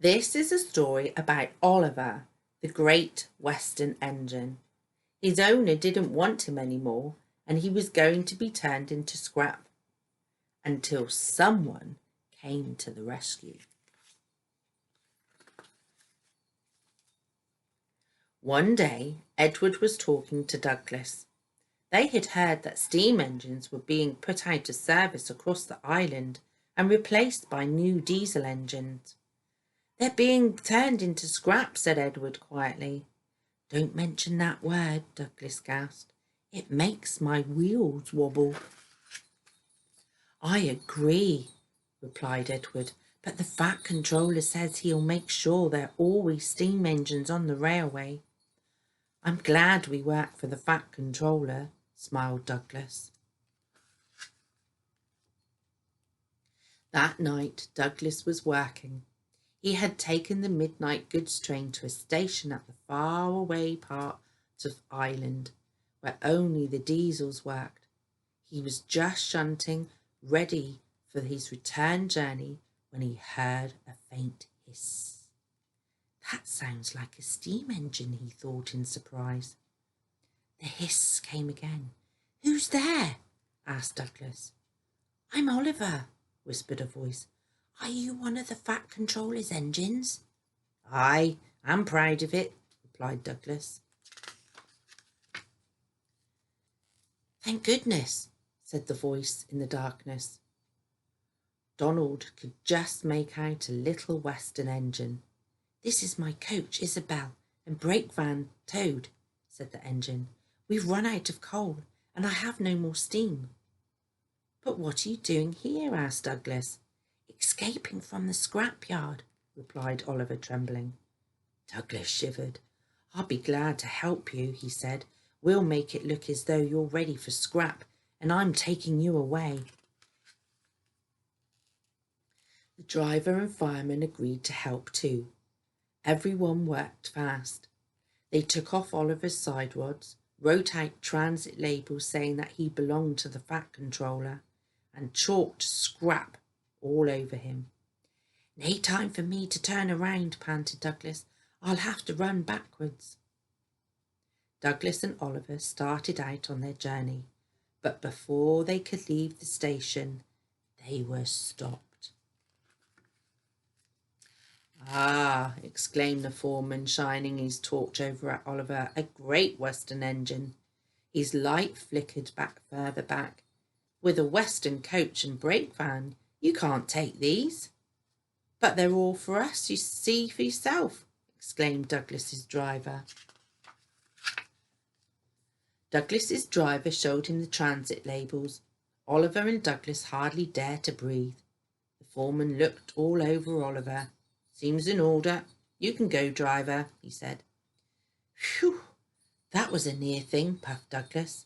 This is a story about Oliver, the great Western engine. His owner didn't want him anymore, and he was going to be turned into scrap until someone came to the rescue. One day, Edward was talking to Douglas. They had heard that steam engines were being put out of service across the island and replaced by new diesel engines. "They're being turned into scrap," said Edward quietly. "Don't mention that word," Douglas gasped. "It makes my wheels wobble." "I agree," replied Edward, "but the Fat Controller says he'll make sure there are always steam engines on the railway." "I'm glad we work for the Fat Controller," smiled Douglas. That night, Douglas was working. He had taken the midnight goods train to a station at the faraway part of Ireland, where only the diesels worked. He was just shunting, ready for his return journey, when he heard a faint hiss. "That sounds like a steam engine," he thought in surprise. The hiss came again. "Who's there?" asked Douglas. "I'm Oliver," whispered a voice. "Are you one of the Fat Controller's engines?" "Aye, I'm proud of it," replied Douglas. "Thank goodness," said the voice in the darkness. Donald could just make out a little Western engine. "This is my coach, Isabel, and brake van, Toad," said the engine. "We've run out of coal, and I have no more steam." "But what are you doing here?" asked Douglas. "Escaping from the scrapyard," replied Oliver, trembling. Douglas shivered. "I'll be glad to help you," he said. "We'll make it look as though you're ready for scrap, and I'm taking you away." The driver and fireman agreed to help too. Everyone worked fast. They took off Oliver's side rods, wrote out transit labels saying that he belonged to the Fat Controller, and chalked scrap all over him. "No time for me to turn around," panted Douglas. "I'll have to run backwards." Douglas and Oliver started out on their journey, but before they could leave the station, they were stopped. "Ah," exclaimed the foreman, shining his torch over at Oliver, "a great Western engine." His light flickered back further back. "With a Western coach and brake van, you can't take these." "But they're all for us, you see for yourself," exclaimed Douglas's driver. Douglas's driver showed him the transit labels. Oliver and Douglas hardly dared to breathe. The foreman looked all over Oliver. "Seems in order. You can go, driver," he said. "Phew, that was a near thing," puffed Douglas.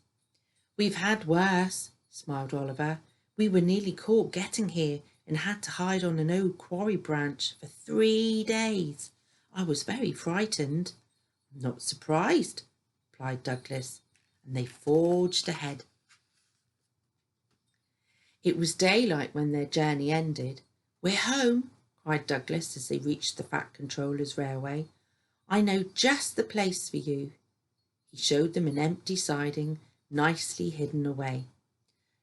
"We've had worse," smiled Oliver. "We were nearly caught getting here and had to hide on an old quarry branch for 3 days. I was very frightened." "I'm not surprised," replied Douglas, and they forged ahead. It was daylight when their journey ended. "We're home," cried Douglas as they reached the Fat Controller's railway. "I know just the place for you." He showed them an empty siding, nicely hidden away.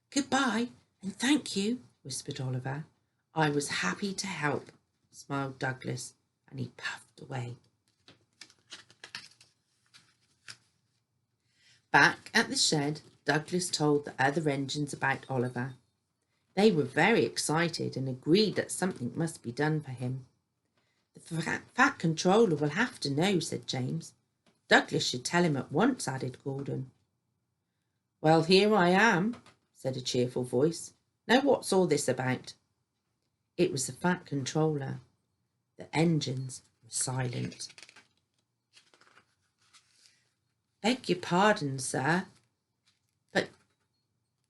"Goodbye, and thank you," whispered Oliver. "I was happy to help," smiled Douglas, and he puffed away. Back at the shed, Douglas told the other engines about Oliver. They were very excited and agreed that something must be done for him. "The Fat Controller will have to know," said James. "Douglas should tell him at once," added Gordon. "Well, here I am," said a cheerful voice. "Now what's all this about?" It was the Fat Controller. The engines were silent. "Beg your pardon, sir, but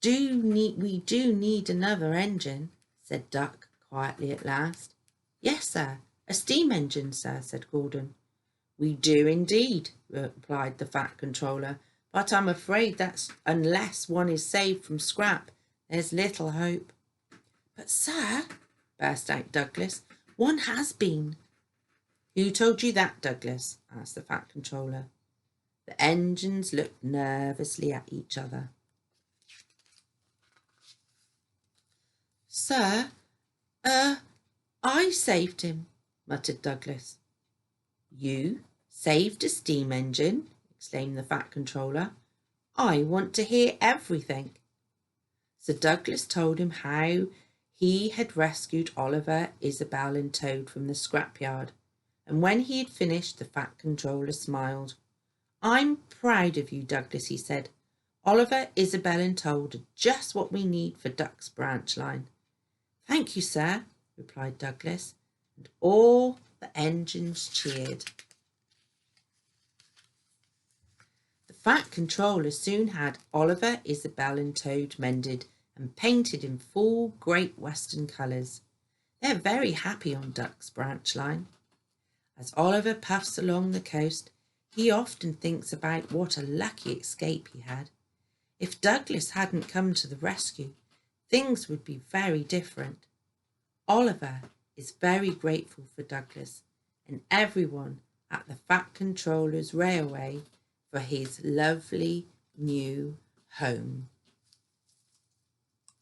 we do need another engine," said Duck quietly at last. "Yes, sir, a steam engine, sir," said Gordon. "We do indeed," replied the Fat Controller, "but I'm afraid that unless one is saved from scrap, there's little hope." "But, sir," burst out Douglas, "one has been." Who told you that, Douglas? Asked the Fat Controller. The engines looked nervously at each other. Sir, I saved him, muttered Douglas. You saved a steam engine? Exclaimed the Fat Controller. I want to hear everything. So Douglas told him how he had rescued Oliver, Isabel and Toad from the scrapyard, and when he had finished, the Fat Controller smiled. I'm proud of you, Douglas, he said. Oliver, Isabel and Toad are just what we need for Duck's branch line. Thank you, sir, replied Douglas, and all the engines cheered. The Fat Controller soon had Oliver, Isabel and Toad mended and painted in full Great Western colours. They're very happy on Duck's branch line. As Oliver puffs along the coast, he often thinks about what a lucky escape he had. If Douglas hadn't come to the rescue, things would be very different. Oliver is very grateful for Douglas and everyone at the Fat Controller's Railway for his lovely new home.